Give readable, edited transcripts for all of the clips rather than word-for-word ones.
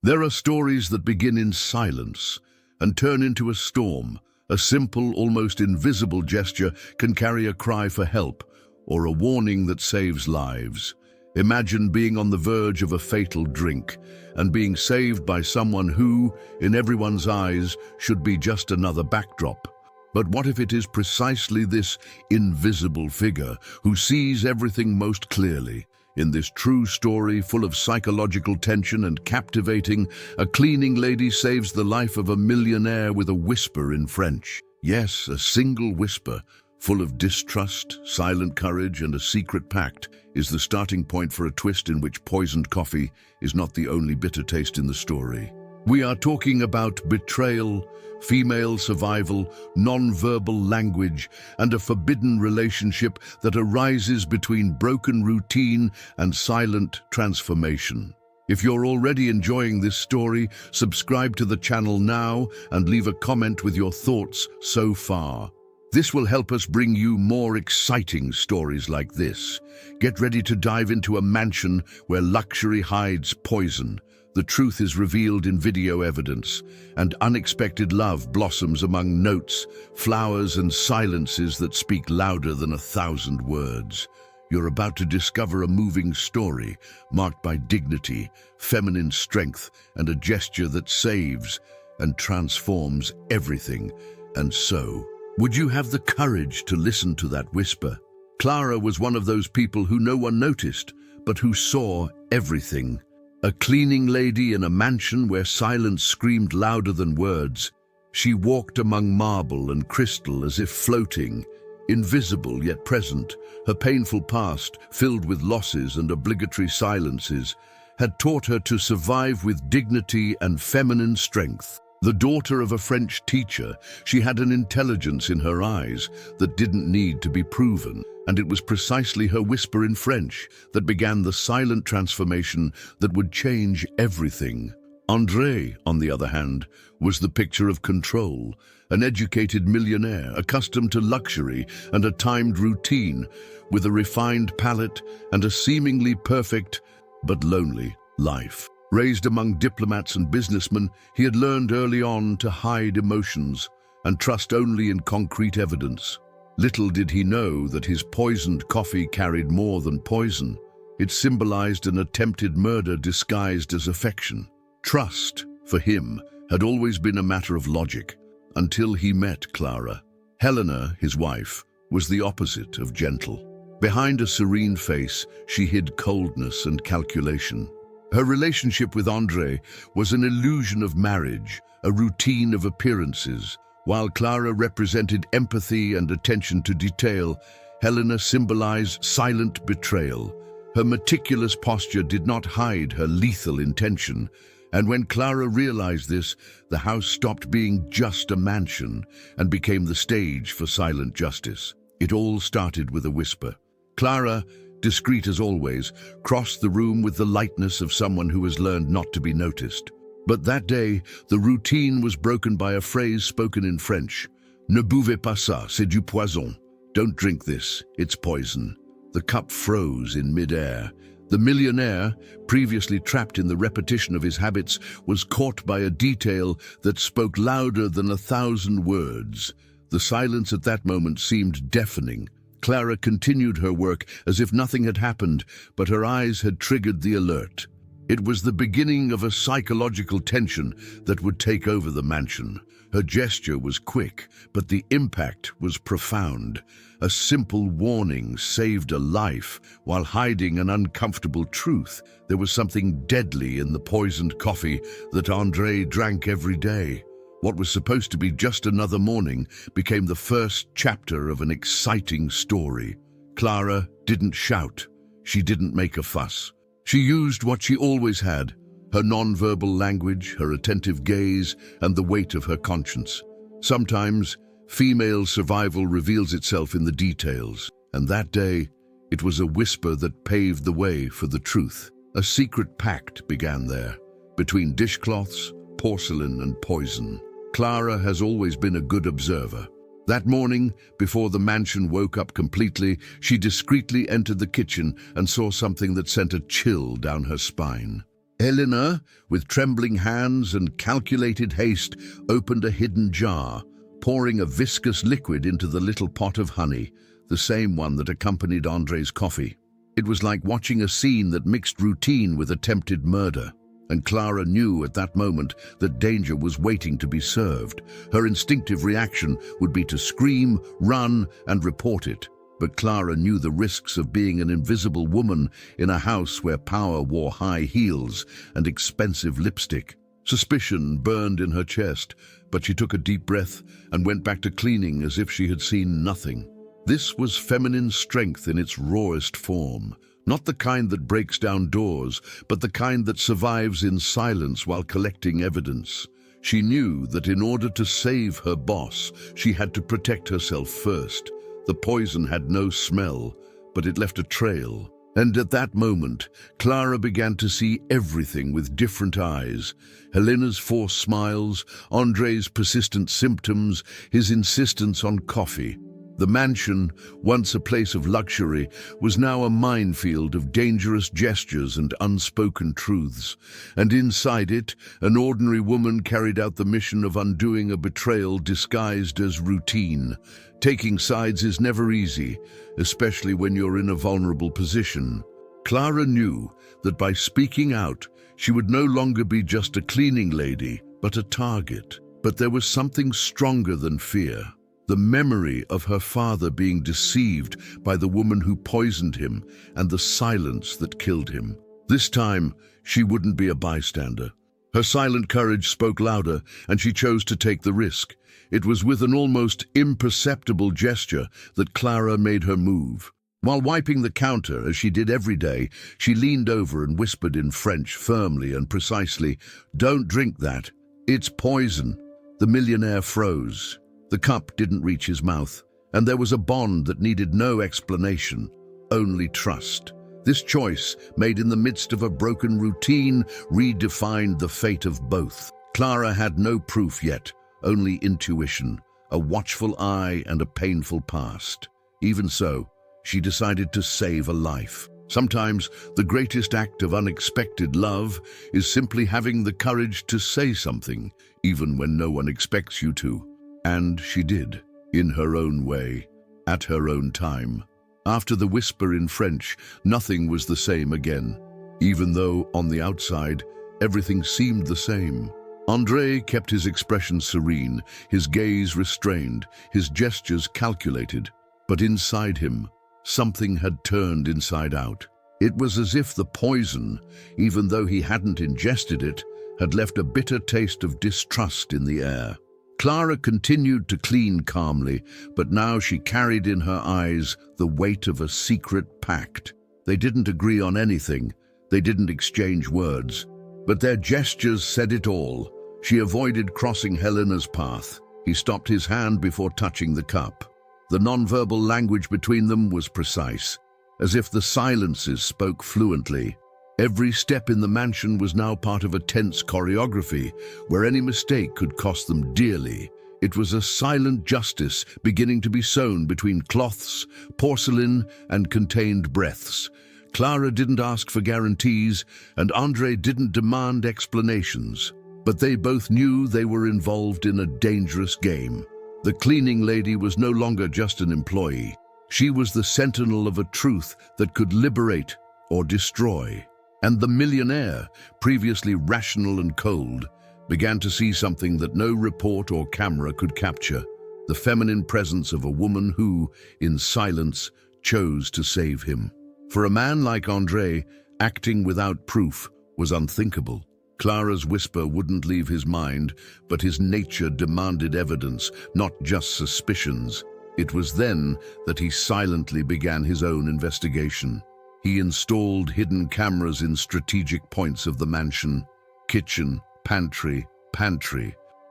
There are stories that begin in silence and turn into a storm. A simple, almost invisible gesture can carry a cry for help or a warning that saves lives. Imagine being on the verge of a fatal drink and being saved by someone who, in everyone's eyes, should be just another backdrop. But what if it is precisely this invisible figure who sees everything most clearly? In this true story, full of psychological tension and captivating, a cleaning lady saves the life of a millionaire with a whisper in French. Yes, a single whisper, full of distrust, silent courage, and a secret pact, is the starting point for a twist in which poisoned coffee is not the only bitter taste in the story. We are talking about betrayal, female survival, non-verbal language, and a forbidden relationship that arises between broken routine and silent transformation. If you're already enjoying this story, subscribe to the channel now and leave a comment with your thoughts so far. This will help us bring you more exciting stories like this. Get ready to dive into a mansion where luxury hides poison. The truth is revealed in video evidence, and unexpected love blossoms among notes, flowers, and silences that speak louder than 1,000 words. You're about to discover a moving story marked by dignity, feminine strength, and a gesture that saves and transforms everything. And so, would you have the courage to listen to that whisper? Clara was one of those people who no one noticed, but who saw everything. A cleaning lady in a mansion where silence screamed louder than words. She walked among marble and crystal as if floating, invisible yet present. Her painful past, filled with losses and obligatory silences, had taught her to survive with dignity and feminine strength. The daughter of a French teacher, she had an intelligence in her eyes that didn't need to be proven. And it was precisely her whisper in French that began the silent transformation that would change everything. André, on the other hand, was the picture of control, an educated millionaire accustomed to luxury and a timed routine, with a refined palate and a seemingly perfect but lonely life. Raised among diplomats and businessmen, he had learned early on to hide emotions and trust only in concrete evidence. Little did he know that his poisoned coffee carried more than poison. It symbolized an attempted murder disguised as affection. Trust, for him, had always been a matter of logic, until he met Clara. Helena, his wife, was the opposite of gentle. Behind a serene face, she hid coldness and calculation. Her relationship with André was an illusion of marriage, a routine of appearances. While Clara represented empathy and attention to detail, Helena symbolized silent betrayal. Her meticulous posture did not hide her lethal intention, and when Clara realized this, the house stopped being just a mansion and became the stage for silent justice. It all started with a whisper. Clara, discreet as always, crossed the room with the lightness of someone who has learned not to be noticed. But that day, the routine was broken by a phrase spoken in French. Ne buvez pas ça, c'est du poison. Don't drink this, it's poison. The cup froze in mid-air. The millionaire, previously trapped in the repetition of his habits, was caught by a detail that spoke louder than 1,000 words. The silence at that moment seemed deafening. Clara continued her work as if nothing had happened, but her eyes had triggered the alert. It was the beginning of a psychological tension that would take over the mansion. Her gesture was quick, but the impact was profound. A simple warning saved a life while hiding an uncomfortable truth. There was something deadly in the poisoned coffee that André drank every day. What was supposed to be just another morning became the first chapter of an exciting story. Clara didn't shout. She didn't make a fuss. She used what she always had, her non-verbal language, her attentive gaze, and the weight of her conscience. Sometimes, female survival reveals itself in the details, and that day, it was a whisper that paved the way for the truth. A secret pact began there, between dishcloths, porcelain, and poison. Clara has always been a good observer. That morning, before the mansion woke up completely, she discreetly entered the kitchen and saw something that sent a chill down her spine. Helena, with trembling hands and calculated haste, opened a hidden jar, pouring a viscous liquid into the little pot of honey, the same one that accompanied Andre's coffee. It was like watching a scene that mixed routine with attempted murder. And Clara knew at that moment that danger was waiting to be served. Her instinctive reaction would be to scream, run, and report it. But Clara knew the risks of being an invisible woman in a house where power wore high heels and expensive lipstick. Suspicion burned in her chest, but she took a deep breath and went back to cleaning as if she had seen nothing. This was feminine strength in its rawest form. Not the kind that breaks down doors, but the kind that survives in silence while collecting evidence. She knew that in order to save her boss, she had to protect herself first. The poison had no smell, but it left a trail. And at that moment, Clara began to see everything with different eyes. Helena's forced smiles, Andre's persistent symptoms, his insistence on coffee. The mansion, once a place of luxury, was now a minefield of dangerous gestures and unspoken truths. And inside it, an ordinary woman carried out the mission of undoing a betrayal disguised as routine. Taking sides is never easy, especially when you're in a vulnerable position. Clara knew that by speaking out, she would no longer be just a cleaning lady, but a target. But there was something stronger than fear. The memory of her father being deceived by the woman who poisoned him and the silence that killed him. This time, she wouldn't be a bystander. Her silent courage spoke louder, and she chose to take the risk. It was with an almost imperceptible gesture that Clara made her move. While wiping the counter, as she did every day, she leaned over and whispered in French firmly and precisely, "Don't drink that. It's poison." The millionaire froze. The cup didn't reach his mouth, and there was a bond that needed no explanation, only trust. This choice, made in the midst of a broken routine, redefined the fate of both. Clara had no proof yet, only intuition, a watchful eye and a painful past. Even so, she decided to save a life. Sometimes the greatest act of unexpected love is simply having the courage to say something, even when no one expects you to. And she did, in her own way, at her own time. After the whisper in French, nothing was the same again, even though, on the outside, everything seemed the same. Andre kept his expression serene, his gaze restrained, his gestures calculated. But inside him, something had turned inside out. It was as if the poison, even though he hadn't ingested it, had left a bitter taste of distrust in the air. Clara continued to clean calmly, but now she carried in her eyes the weight of a secret pact. They didn't agree on anything, they didn't exchange words, but their gestures said it all. She avoided crossing Helena's path. He stopped his hand before touching the cup. The nonverbal language between them was precise, as if the silences spoke fluently. Every step in the mansion was now part of a tense choreography, where any mistake could cost them dearly. It was a silent justice beginning to be sewn between cloths, porcelain, and contained breaths. Clara didn't ask for guarantees, and Andre didn't demand explanations. But they both knew they were involved in a dangerous game. The cleaning lady was no longer just an employee. She was the sentinel of a truth that could liberate or destroy. And the millionaire, previously rational and cold, began to see something that no report or camera could capture: the feminine presence of a woman who, in silence, chose to save him. For a man like Andre, acting without proof was unthinkable. Clara's whisper wouldn't leave his mind, but his nature demanded evidence, not just suspicions. It was then that he silently began his own investigation. He installed hidden cameras in strategic points of the mansion: kitchen, pantry.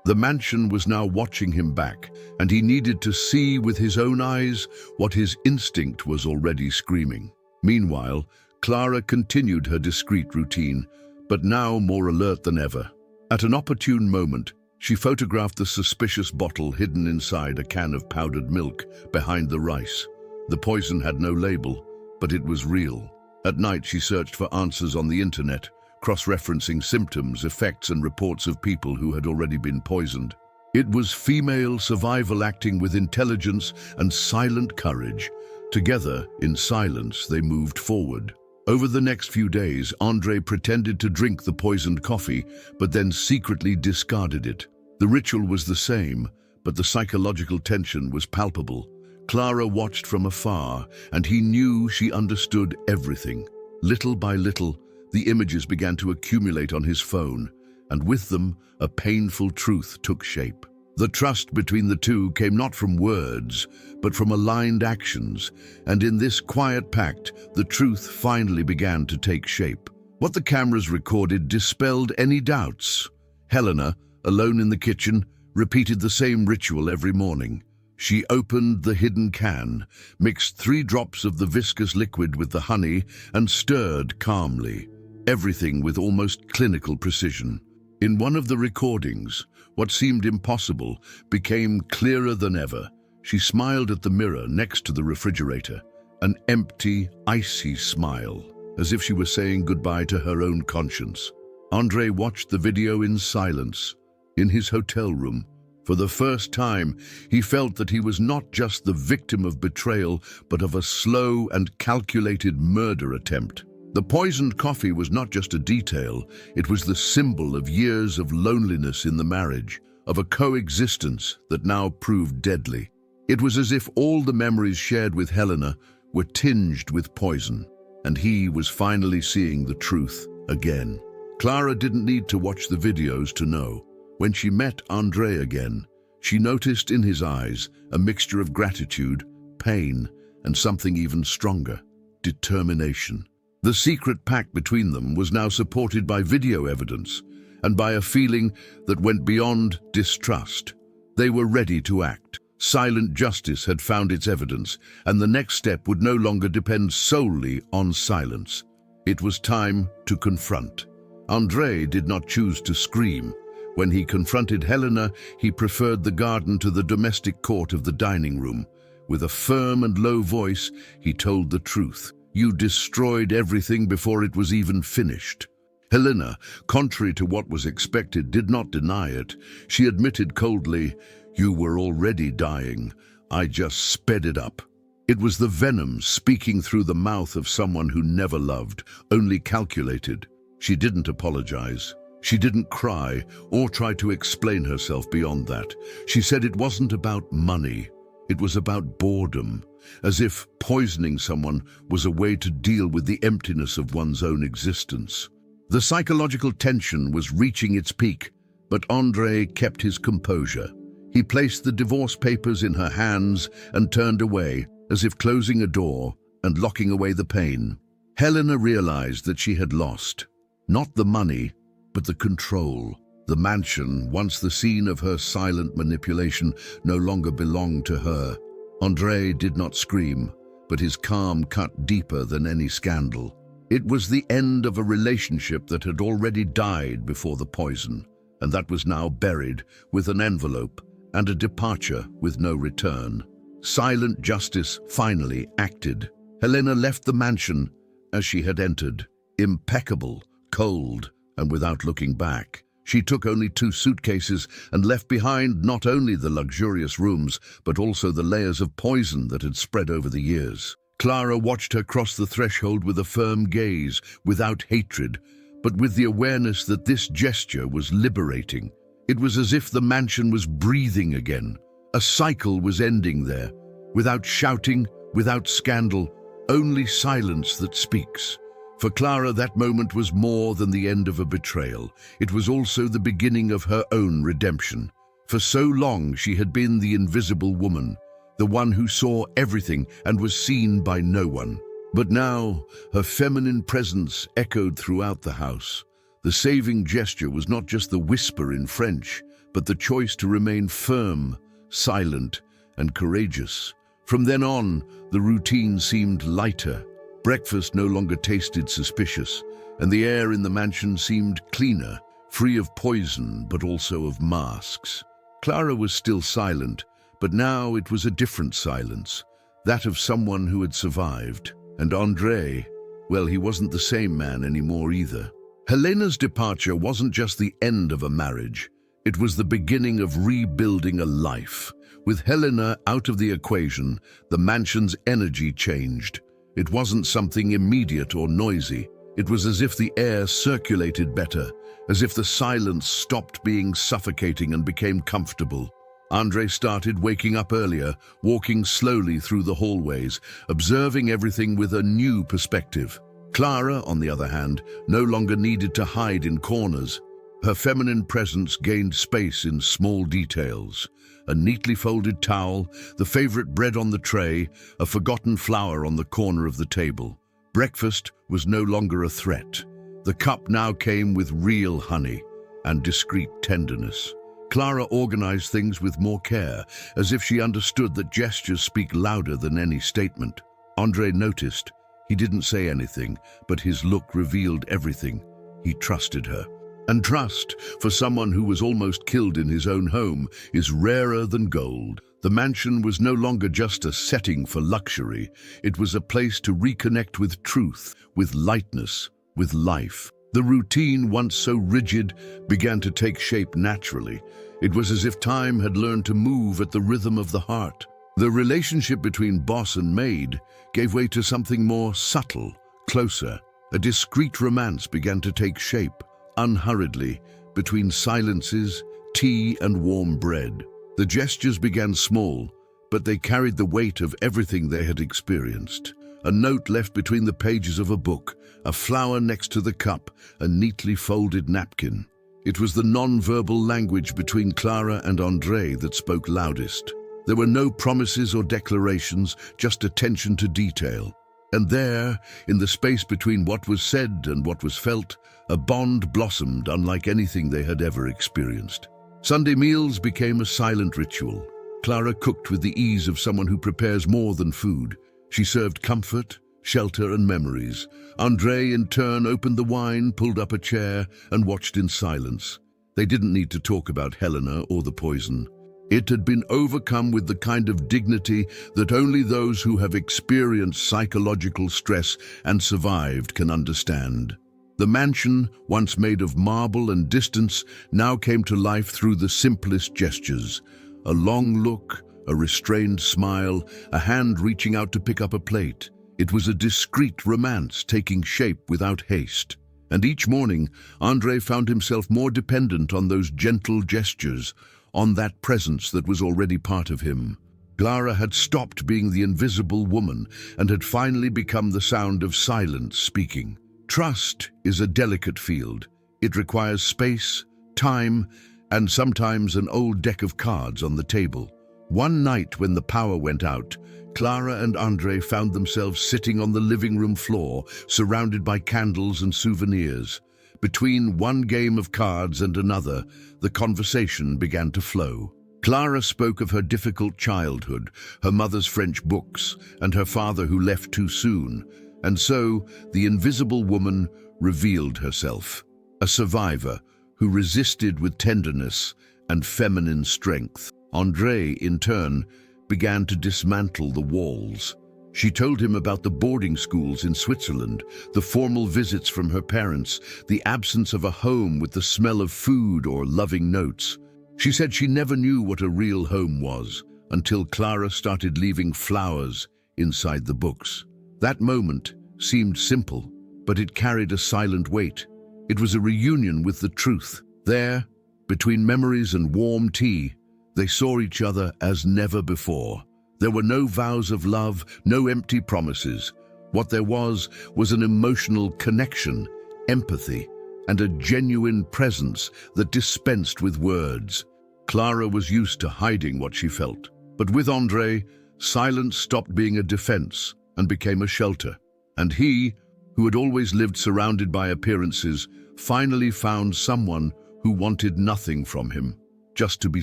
The mansion was now watching him back, and he needed to see with his own eyes what his instinct was already screaming. Meanwhile, Clara continued her discreet routine, but now more alert than ever. At an opportune moment, she photographed the suspicious bottle hidden inside a can of powdered milk behind the rice. The poison had no label, but it was real. At night, she searched for answers on the internet, cross-referencing symptoms, effects, and reports of people who had already been poisoned. It was female survival acting with intelligence and silent courage. Together, in silence, they moved forward. Over the next few days, Andre pretended to drink the poisoned coffee, but then secretly discarded it. The ritual was the same, but the psychological tension was palpable. Clara watched from afar, and he knew she understood everything. Little by little, the images began to accumulate on his phone, and with them, a painful truth took shape. The trust between the two came not from words, but from aligned actions, and in this quiet pact, the truth finally began to take shape. What the cameras recorded dispelled any doubts. Helena, alone in the kitchen, repeated the same ritual every morning. She opened the hidden can, mixed 3 drops of the viscous liquid with the honey, and stirred calmly, everything with almost clinical precision. In one of the recordings, what seemed impossible became clearer than ever. She smiled at the mirror next to the refrigerator, an empty, icy smile, as if she were saying goodbye to her own conscience. Andre watched the video in silence, in his hotel room. For the first time, he felt that he was not just the victim of betrayal, but of a slow and calculated murder attempt. The poisoned coffee was not just a detail, it was the symbol of years of loneliness in the marriage, of a coexistence that now proved deadly. It was as if all the memories shared with Helena were tinged with poison, and he was finally seeing the truth again. Clara didn't need to watch the videos to know. When she met Andre again, she noticed in his eyes a mixture of gratitude, pain, and something even stronger, determination. The secret pact between them was now supported by video evidence and by a feeling that went beyond distrust. They were ready to act. Silent justice had found its evidence, and the next step would no longer depend solely on silence. It was time to confront. Andre did not choose to scream. When he confronted Helena, he preferred the garden to the domestic court of the dining room. With a firm and low voice, he told the truth. You destroyed everything before it was even finished. Helena, contrary to what was expected, did not deny it. She admitted coldly, you were already dying. I just sped it up. It was the venom speaking through the mouth of someone who never loved, only calculated. She didn't apologize. She didn't cry or try to explain herself beyond that. She said it wasn't about money. It was about boredom, as if poisoning someone was a way to deal with the emptiness of one's own existence. The psychological tension was reaching its peak, but Andre kept his composure. He placed the divorce papers in her hands and turned away, as if closing a door and locking away the pain. Helena realized that she had lost, not the money, but the control. The mansion, once the scene of her silent manipulation, no longer belonged to her. Andre did not scream, but his calm cut deeper than any scandal. It was the end of a relationship that had already died before the poison, and that was now buried with an envelope and a departure with no return. Silent justice finally acted. Helena left the mansion as she had entered, impeccable, cold, and without looking back. She took only 2 suitcases and left behind not only the luxurious rooms, but also the layers of poison that had spread over the years. Clara watched her cross the threshold with a firm gaze, without hatred, but with the awareness that this gesture was liberating. It was as if the mansion was breathing again. A cycle was ending there, without shouting, without scandal, only silence that speaks. For Clara, that moment was more than the end of a betrayal. It was also the beginning of her own redemption. For so long she had been the invisible woman, the one who saw everything and was seen by no one. But now her feminine presence echoed throughout the house. The saving gesture was not just the whisper in French, but the choice to remain firm, silent, and courageous. From then on, the routine seemed lighter. Breakfast no longer tasted suspicious, and the air in the mansion seemed cleaner, free of poison but also of masks. Clara was still silent, but now it was a different silence, that of someone who had survived. And Andre, well, he wasn't the same man anymore either. Helena's departure wasn't just the end of a marriage. It was the beginning of rebuilding a life. With Helena out of the equation, the mansion's energy changed. It wasn't something immediate or noisy. It was as if the air circulated better, as if the silence stopped being suffocating and became comfortable. Andre started waking up earlier, walking slowly through the hallways, observing everything with a new perspective. Clara, on the other hand, no longer needed to hide in corners. Her feminine presence gained space in small details. A neatly folded towel, the favorite bread on the tray, a forgotten flower on the corner of the table. Breakfast was no longer a threat. The cup now came with real honey and discreet tenderness. Clara organized things with more care, as if she understood that gestures speak louder than any statement. Andre noticed. He didn't say anything, but his look revealed everything. He trusted her. And trust, for someone who was almost killed in his own home, is rarer than gold. The mansion was no longer just a setting for luxury. It was a place to reconnect with truth, with lightness, with life. The routine, once so rigid, began to take shape naturally. It was as if time had learned to move at the rhythm of the heart. The relationship between boss and maid gave way to something more subtle, closer. A discreet romance began to take shape, unhurriedly, between silences, tea and warm bread. The gestures began small, but they carried the weight of everything they had experienced. A note left between the pages of a book, a flower next to the cup, a neatly folded napkin. It was the non-verbal language between Clara and Andre that spoke loudest. There were no promises or declarations, just attention to detail. And there, in the space between what was said and what was felt, a bond blossomed unlike anything they had ever experienced. Sunday meals became a silent ritual. Clara cooked with the ease of someone who prepares more than food. She served comfort, shelter, and memories. Andre, in turn, opened the wine, pulled up a chair, and watched in silence. They didn't need to talk about Helena or the poison. It had been overcome with the kind of dignity that only those who have experienced psychological stress and survived can understand. The mansion, once made of marble and distance, now came to life through the simplest gestures. A long look, a restrained smile, a hand reaching out to pick up a plate. It was a discreet romance taking shape without haste. And each morning, Andre found himself more dependent on those gentle gestures, on that presence that was already part of him. Clara had stopped being the invisible woman and had finally become the sound of silence speaking. Trust is a delicate field. It requires space, time, and sometimes an old deck of cards on the table. One night when the power went out, Clara and Andre found themselves sitting on the living room floor, surrounded by candles and souvenirs. Between one game of cards and another, the conversation began to flow. Clara spoke of her difficult childhood, her mother's French books, and her father who left too soon. And so, the invisible woman revealed herself, a survivor who resisted with tenderness and feminine strength. Andre, in turn, began to dismantle the walls. She told him about the boarding schools in Switzerland, the formal visits from her parents, the absence of a home with the smell of food or loving notes. She said she never knew what a real home was until Clara started leaving flowers inside the books. That moment seemed simple, but it carried a silent weight. It was a reunion with the truth. There, between memories and warm tea, they saw each other as never before. There were no vows of love, no empty promises. What there was an emotional connection, empathy, and a genuine presence that dispensed with words. Clara was used to hiding what she felt. But with Andre, silence stopped being a defense and became a shelter. And he, who had always lived surrounded by appearances, finally found someone who wanted nothing from him, just to be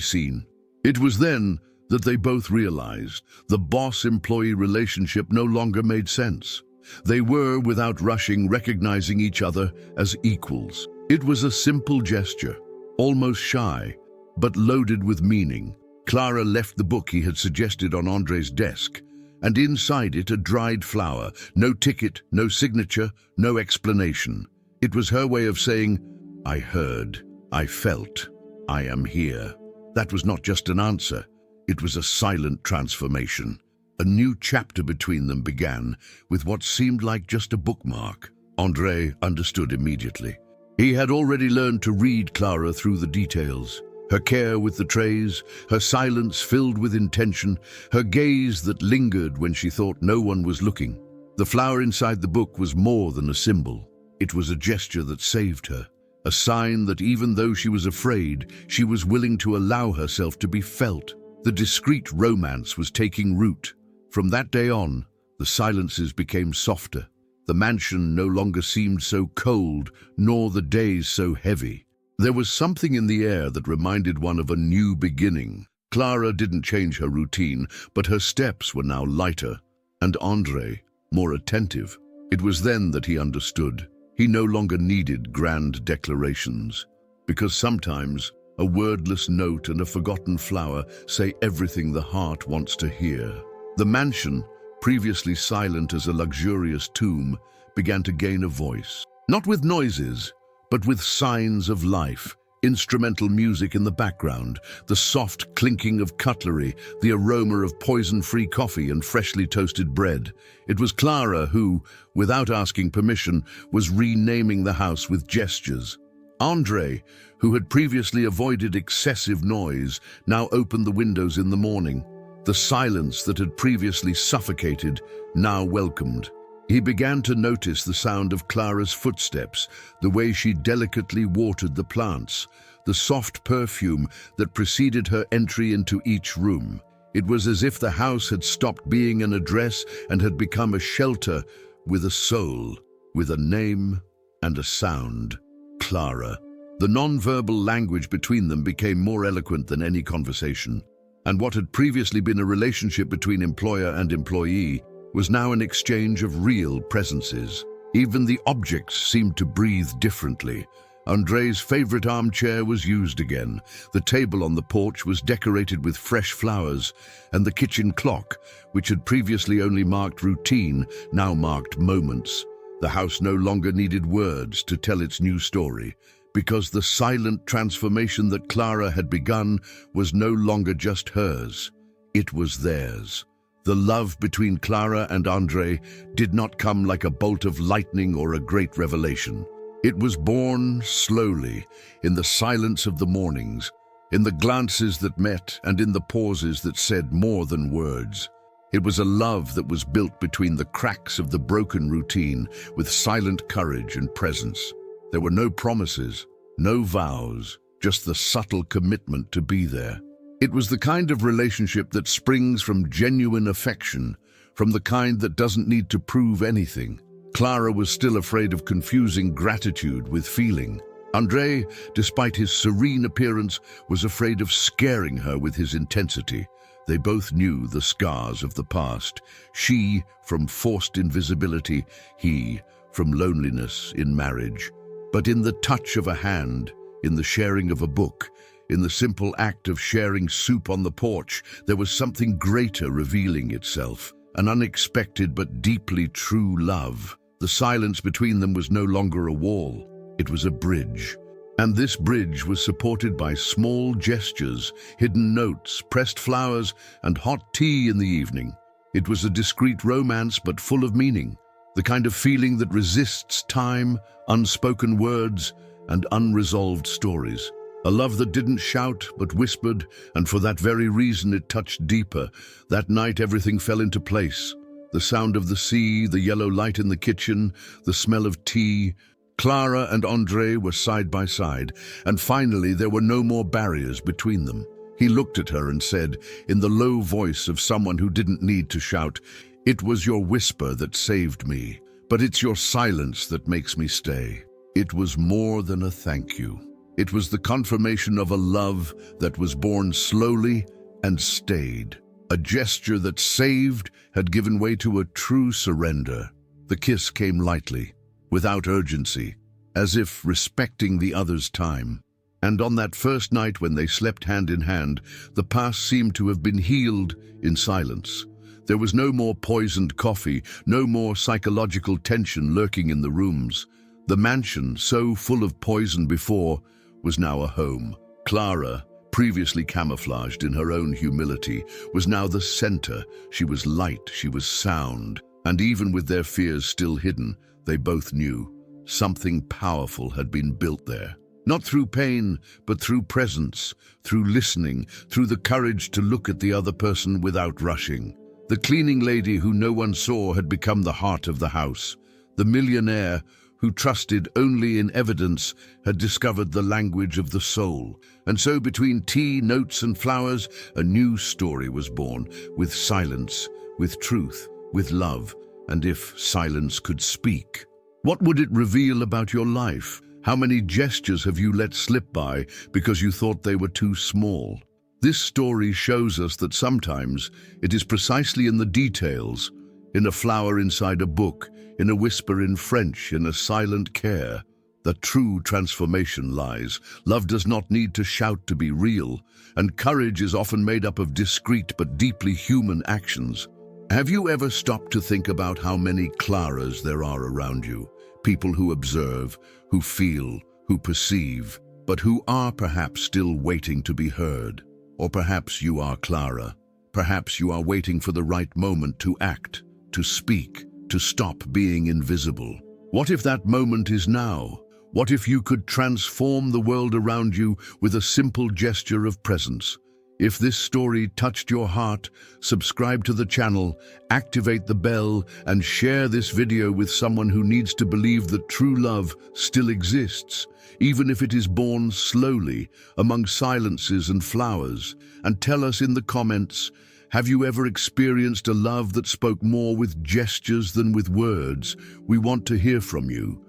seen. It was then that they both realized the boss-employee relationship no longer made sense. They were, without rushing, recognizing each other as equals. It was a simple gesture, almost shy, but loaded with meaning. Clara left the book he had suggested on Andre's desk, and inside it a dried flower, no ticket, no signature, no explanation. It was her way of saying, "I heard, I felt, I am here." That was not just an answer. It was a silent transformation. A new chapter between them began with what seemed like just a bookmark. André understood immediately. He had already learned to read Clara through the details. Her care with the trays, her silence filled with intention, her gaze that lingered when she thought no one was looking. The flower inside the book was more than a symbol. It was a gesture that saved her, a sign that even though she was afraid, she was willing to allow herself to be felt. The discreet romance was taking root. From that day on, the silences became softer. The mansion no longer seemed so cold, nor the days so heavy. There was something in the air that reminded one of a new beginning. Clara didn't change her routine, but her steps were now lighter, and André more attentive. It was then that he understood. He no longer needed grand declarations, because sometimes a wordless note and a forgotten flower say everything the heart wants to hear. The mansion, previously silent as a luxurious tomb, began to gain a voice. Not with noises, but with signs of life. Instrumental music in the background, the soft clinking of cutlery, the aroma of poison-free coffee and freshly toasted bread. It was Clara who, without asking permission, was renaming the house with gestures. André, who had previously avoided excessive noise, now opened the windows in the morning. The silence that had previously suffocated now welcomed. He began to notice the sound of Clara's footsteps, the way she delicately watered the plants, the soft perfume that preceded her entry into each room. It was as if the house had stopped being an address and had become a shelter with a soul, with a name and a sound. Clara. The non-verbal language between them became more eloquent than any conversation. And what had previously been a relationship between employer and employee was now an exchange of real presences. Even the objects seemed to breathe differently. André's favorite armchair was used again. The table on the porch was decorated with fresh flowers, and the kitchen clock, which had previously only marked routine, now marked moments. The house no longer needed words to tell its new story, because the silent transformation that Clara had begun was no longer just hers. It was theirs. The love between Clara and André did not come like a bolt of lightning or a great revelation. It was born slowly, in the silence of the mornings, in the glances that met and in the pauses that said more than words. It was a love that was built between the cracks of the broken routine with silent courage and presence. There were no promises, no vows, just the subtle commitment to be there. It was the kind of relationship that springs from genuine affection, from the kind that doesn't need to prove anything. Clara was still afraid of confusing gratitude with feeling. André, despite his serene appearance, was afraid of scaring her with his intensity. They both knew the scars of the past. She from forced invisibility, he from loneliness in marriage. But in the touch of a hand, in the sharing of a book, in the simple act of sharing soup on the porch, there was something greater revealing itself, an unexpected but deeply true love. The silence between them was no longer a wall, it was a bridge. And this bridge was supported by small gestures, hidden notes, pressed flowers, and hot tea in the evening. It was a discreet romance but full of meaning, the kind of feeling that resists time, unspoken words, and unresolved stories. A love that didn't shout but whispered, and for that very reason it touched deeper. That night everything fell into place. The sound of the sea, the yellow light in the kitchen, the smell of tea. Clara and André were side by side, and finally there were no more barriers between them. He looked at her and said, in the low voice of someone who didn't need to shout, "It was your whisper that saved me, but it's your silence that makes me stay." It was more than a thank you. It was the confirmation of a love that was born slowly and stayed. A gesture that saved had given way to a true surrender. The kiss came lightly, without urgency, as if respecting the other's time. And on that first night when they slept hand in hand, the past seemed to have been healed in silence. There was no more poisoned coffee, no more psychological tension lurking in the rooms. The mansion, so full of poison before, was now a home. Clara, previously camouflaged in her own humility, was now the center. She was light, she was sound, and even with their fears still hidden, they both knew something powerful had been built there. Not through pain, but through presence, through listening, through the courage to look at the other person without rushing. The cleaning lady who no one saw had become the heart of the house. The millionaire, who trusted only in evidence, had discovered the language of the soul. And so between tea, notes and flowers, a new story was born, with silence, with truth, with love, and if silence could speak. What would it reveal about your life? How many gestures have you let slip by because you thought they were too small? This story shows us that sometimes it is precisely in the details, in a flower inside a book, in a whisper in French, in a silent care, that true transformation lies. Love does not need to shout to be real, and courage is often made up of discreet but deeply human actions. Have you ever stopped to think about how many Claras there are around you? People who observe, who feel, who perceive, but who are perhaps still waiting to be heard. Or perhaps you are Clara. Perhaps you are waiting for the right moment to act, to speak, to stop being invisible. What if that moment is now? What if you could transform the world around you with a simple gesture of presence? If this story touched your heart, subscribe to the channel, activate the bell, and share this video with someone who needs to believe that true love still exists, even if it is born slowly, among silences and flowers. And tell us in the comments, have you ever experienced a love that spoke more with gestures than with words? We want to hear from you.